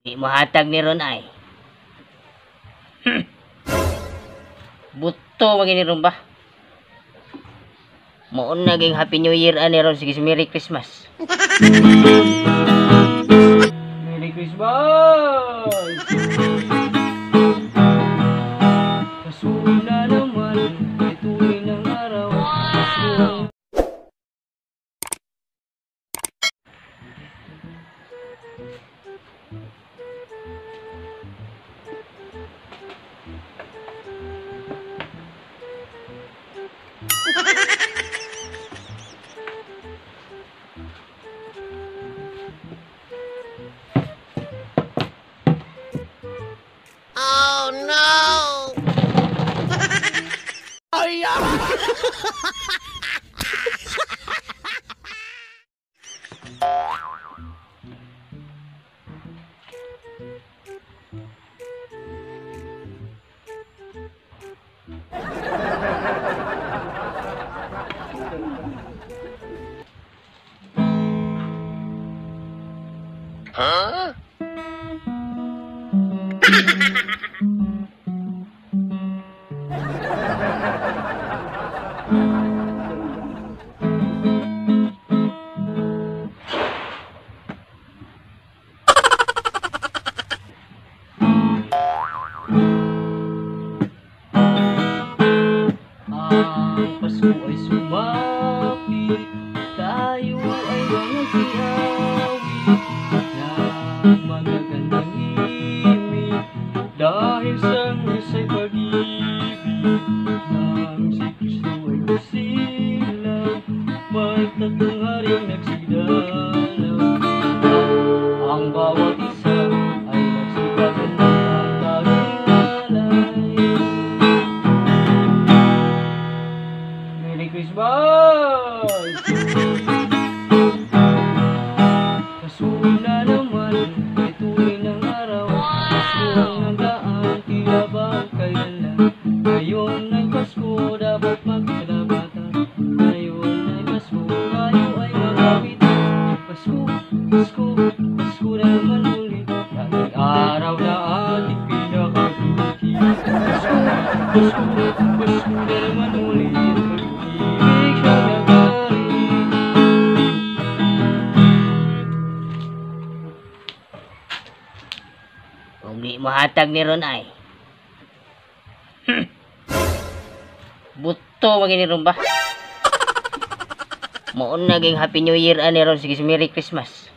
Di mahatag ni ron ay. Buto magini ron ba? Moon naging Happy New Year ani ron, sige Merry Christmas. Merry Christmas. Kasuna naman ay tuloy ng araw. Wow. Oh no! Oh yeah! Huh? Ang Pasko ay sumapit, tayo ay managsiawit ng magagandang himig, dahil sa Diyos ay pag-ibig. Nang si Kristo ay nagsilang, may tatlong haring nagsidalaw. Ang bawat isa ay nagsipagan ng taginalay. Merry Christmas! Kasuna naman ay tuloy ng araw. Pasko ng daan, tila ba kailan lang. Ngayon ay Pasko, dapat magsalabatan. Ngayon ay Pasko, tayo ay magawitan. Pasko, Pasko, Pasko naman ulit. Laging araw na ating pinakabiti. Pasko, Pasko, Pasko naman ulit. Kung di mahatag ni ron ay. Buto magini ron ba? Moon naging Happy New Year ani ron, sige Merry Christmas.